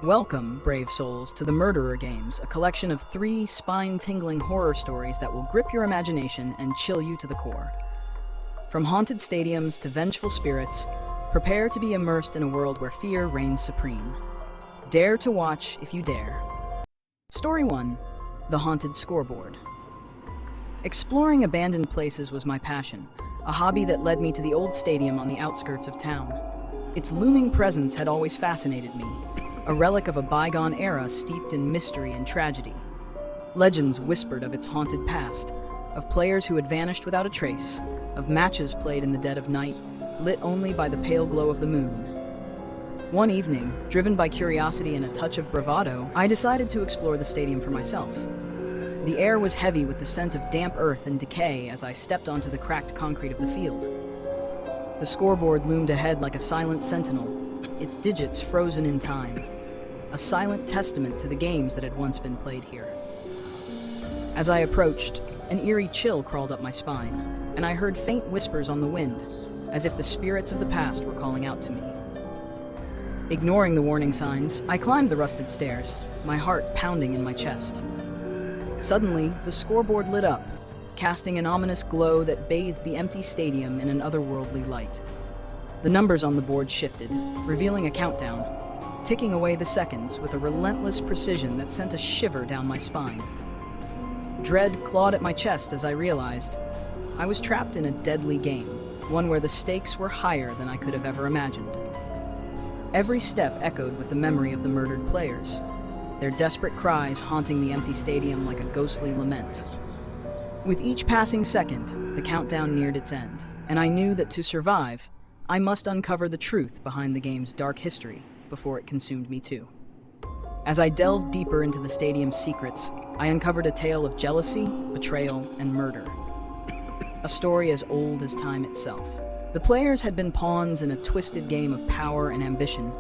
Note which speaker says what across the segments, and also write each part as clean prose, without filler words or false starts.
Speaker 1: Welcome, brave souls, to the Murderer Games, a collection of 3 spine-tingling horror stories that will grip your imagination and chill you to the core. From haunted stadiums to vengeful spirits, prepare to be immersed in a world where fear reigns supreme. Dare to watch if you dare. Story 1. The Haunted Scoreboard. Exploring abandoned places was my passion, a hobby that led me to the old stadium on the outskirts of town. Its looming presence had always fascinated me, a relic of a bygone era steeped in mystery and tragedy. Legends whispered of its haunted past, of players who had vanished without a trace, of matches played in the dead of night, lit only by the pale glow of the moon. One evening, driven by curiosity and a touch of bravado, I decided to explore the stadium for myself. The air was heavy with the scent of damp earth and decay as I stepped onto the cracked concrete of the field. The scoreboard loomed ahead like a silent sentinel, its digits frozen in time, a silent testament to the games that had once been played here. As I approached, an eerie chill crawled up my spine, and I heard faint whispers on the wind, as if the spirits of the past were calling out to me. Ignoring the warning signs, I climbed the rusted stairs, my heart pounding in my chest. Suddenly, the scoreboard lit up, casting an ominous glow that bathed the empty stadium in an otherworldly light. The numbers on the board shifted, revealing a countdown, ticking away the seconds with a relentless precision that sent a shiver down my spine. Dread clawed at my chest as I realized I was trapped in a deadly game, one where the stakes were higher than I could have ever imagined. Every step echoed with the memory of the murdered players, their desperate cries haunting the empty stadium like a ghostly lament. With each passing second, the countdown neared its end, and I knew that to survive, I must uncover the truth behind the game's dark history before it consumed me too. As I delved deeper into the stadium's secrets, I uncovered a tale of jealousy, betrayal, and murder. A story as old as time itself. The players had been pawns in a twisted game of power and ambition,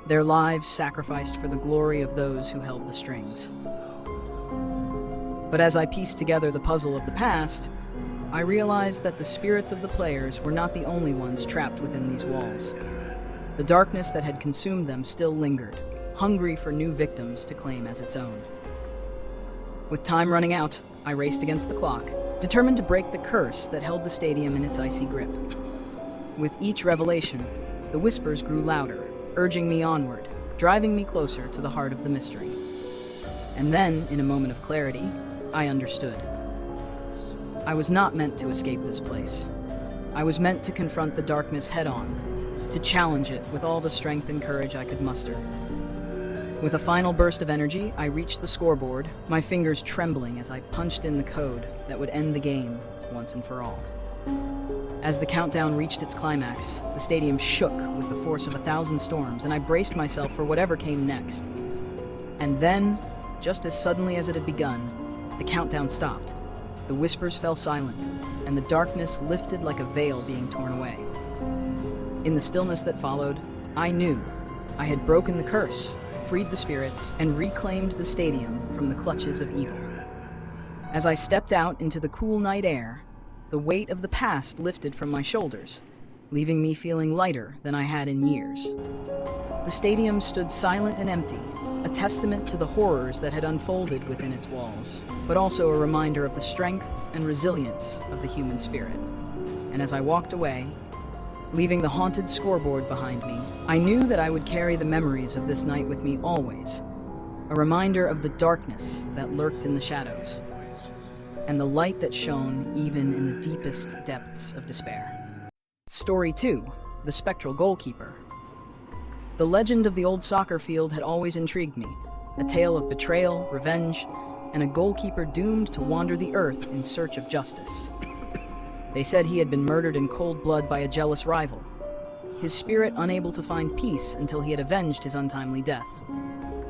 Speaker 1: their lives sacrificed for the glory of those who held the strings. But as I pieced together the puzzle of the past, I realized that the spirits of the players were not the only ones trapped within these walls. The darkness that had consumed them still lingered, hungry for new victims to claim as its own. With time running out, I raced against the clock, determined to break the curse that held the stadium in its icy grip. With each revelation, the whispers grew louder, urging me onward, driving me closer to the heart of the mystery. And then, in a moment of clarity, I understood. I was not meant to escape this place. I was meant to confront the darkness head-on, to challenge it with all the strength and courage I could muster. With a final burst of energy, I reached the scoreboard, my fingers trembling as I punched in the code that would end the game once and for all. As the countdown reached its climax, the stadium shook with the force of 1,000 storms, and I braced myself for whatever came next. And then, just as suddenly as it had begun, the countdown stopped. The whispers fell silent, and the darkness lifted like a veil being torn away. In the stillness that followed, I knew I had broken the curse, freed the spirits, and reclaimed the stadium from the clutches of evil. As I stepped out into the cool night air, the weight of the past lifted from my shoulders, leaving me feeling lighter than I had in years. The stadium stood silent and empty, a testament to the horrors that had unfolded within its walls, but also a reminder of the strength and resilience of the human spirit. And as I walked away, leaving the haunted scoreboard behind me, I knew that I would carry the memories of this night with me always, a reminder of the darkness that lurked in the shadows, and the light that shone even in the deepest depths of despair. Story 2. The Spectral Goalkeeper. The legend of the old soccer field had always intrigued me, a tale of betrayal, revenge, and a goalkeeper doomed to wander the earth in search of justice. They said he had been murdered in cold blood by a jealous rival, his spirit unable to find peace until he had avenged his untimely death.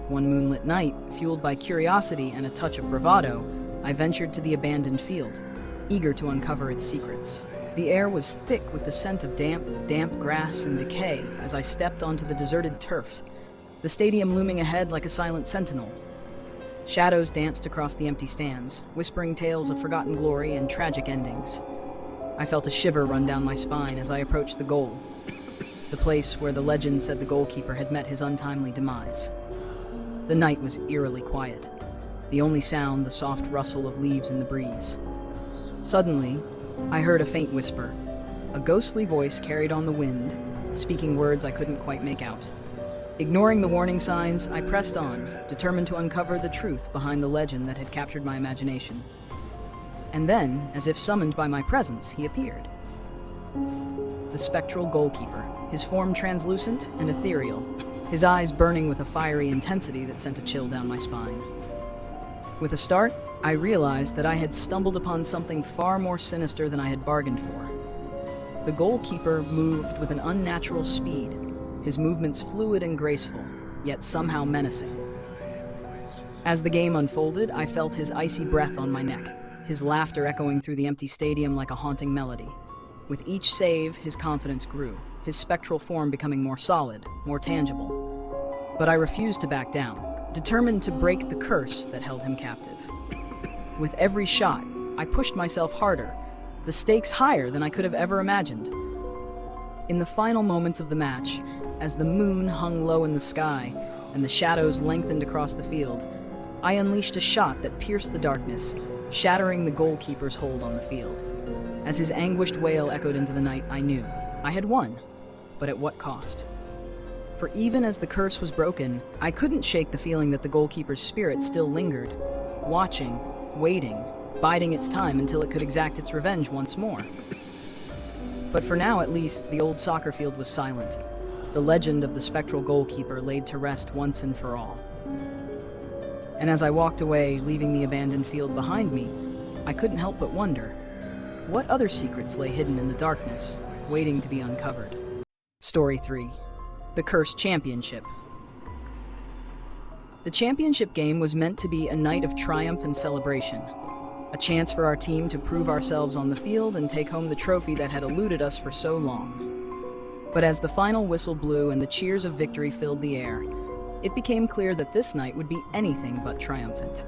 Speaker 1: One moonlit night, fueled by curiosity and a touch of bravado, I ventured to the abandoned field, eager to uncover its secrets. The air was thick with the scent of damp grass and decay as I stepped onto the deserted turf, the stadium looming ahead like a silent sentinel. Shadows danced across the empty stands, whispering tales of forgotten glory and tragic endings. I felt a shiver run down my spine as I approached the goal. the place where the legend said the goalkeeper had met his untimely demise. The night was eerily quiet, the only sound the soft rustle of leaves in the breeze. Suddenly, I heard a faint whisper, a ghostly voice carried on the wind, speaking words I couldn't quite make out. Ignoring the warning signs, I pressed on, determined to uncover the truth behind the legend that had captured my imagination. And then, as if summoned by my presence, he appeared. The spectral goalkeeper, his form translucent and ethereal, his eyes burning with a fiery intensity that sent a chill down my spine. With a start, I realized that I had stumbled upon something far more sinister than I had bargained for. The goalkeeper moved with an unnatural speed, his movements fluid and graceful, yet somehow menacing. As the game unfolded, I felt his icy breath on my neck, his laughter echoing through the empty stadium like a haunting melody. With each save, his confidence grew, his spectral form becoming more solid, more tangible. But I refused to back down, determined to break the curse that held him captive. With every shot, I pushed myself harder, the stakes higher than I could have ever imagined. In the final moments of the match, as the moon hung low in the sky and the shadows lengthened across the field, I unleashed a shot that pierced the darkness, shattering the goalkeeper's hold on the field. As his anguished wail echoed into the night, I knew I had won, but at what cost? For even as the curse was broken, I couldn't shake the feeling that the goalkeeper's spirit still lingered, watching, waiting, biding its time until it could exact its revenge once more. But for now, at least, the old soccer field was silent. The legend of the spectral goalkeeper laid to rest once and for all. And as I walked away, leaving the abandoned field behind me, I couldn't help but wonder, what other secrets lay hidden in the darkness, waiting to be uncovered? Story 3. The Cursed Championship. The championship game was meant to be a night of triumph and celebration, a chance for our team to prove ourselves on the field and take home the trophy that had eluded us for so long. But as the final whistle blew and the cheers of victory filled the air, it became clear that this night would be anything but triumphant.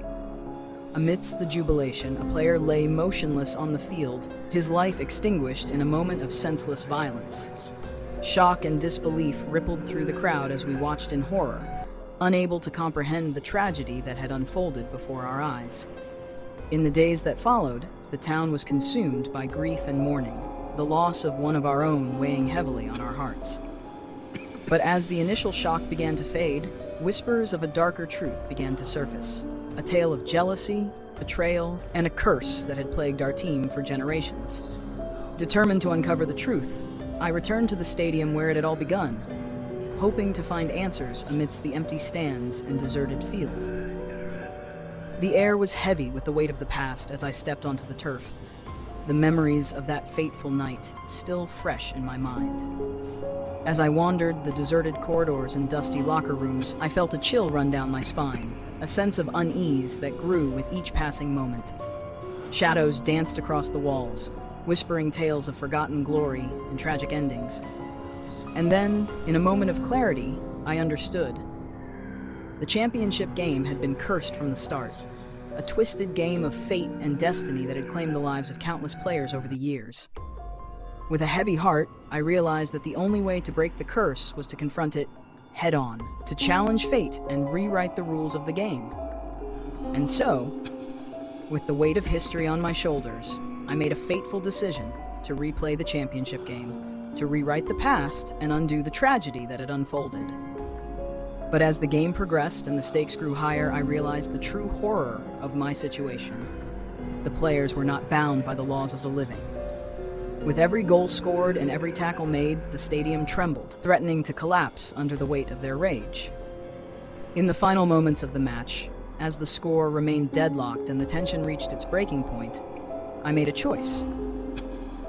Speaker 1: Amidst the jubilation, a player lay motionless on the field, his life extinguished in a moment of senseless violence. Shock and disbelief rippled through the crowd as we watched in horror, unable to comprehend the tragedy that had unfolded before our eyes. In the days that followed, the town was consumed by grief and mourning, the loss of one of our own weighing heavily on our hearts. But as the initial shock began to fade, whispers of a darker truth began to surface, a tale of jealousy, betrayal, and a curse that had plagued our team for generations. Determined to uncover the truth, I returned to the stadium where it had all begun, hoping to find answers amidst the empty stands and deserted field. The air was heavy with the weight of the past as I stepped onto the turf, the memories of that fateful night still fresh in my mind. As I wandered the deserted corridors and dusty locker rooms, I felt a chill run down my spine, a sense of unease that grew with each passing moment. Shadows danced across the walls, whispering tales of forgotten glory and tragic endings. And then, in a moment of clarity, I understood. The championship game had been cursed from the start, a twisted game of fate and destiny that had claimed the lives of countless players over the years. With a heavy heart, I realized that the only way to break the curse was to confront it head-on, to challenge fate and rewrite the rules of the game. And so, with the weight of history on my shoulders, I made a fateful decision to replay the championship game, to rewrite the past and undo the tragedy that had unfolded. But as the game progressed and the stakes grew higher, I realized the true horror of my situation. The players were not bound by the laws of the living. With every goal scored and every tackle made, the stadium trembled, threatening to collapse under the weight of their rage. In the final moments of the match, as the score remained deadlocked and the tension reached its breaking point, I made a choice.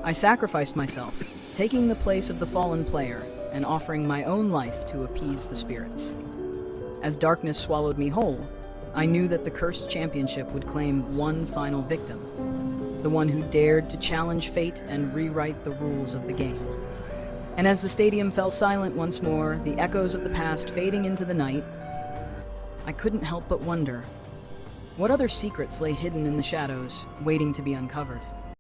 Speaker 1: I sacrificed myself, taking the place of the fallen player and offering my own life to appease the spirits. As darkness swallowed me whole, I knew that the cursed championship would claim one final victim, the one who dared to challenge fate and rewrite the rules of the game. And as the stadium fell silent once more, the echoes of the past fading into the night, I couldn't help but wonder, what other secrets lay hidden in the shadows, waiting to be uncovered?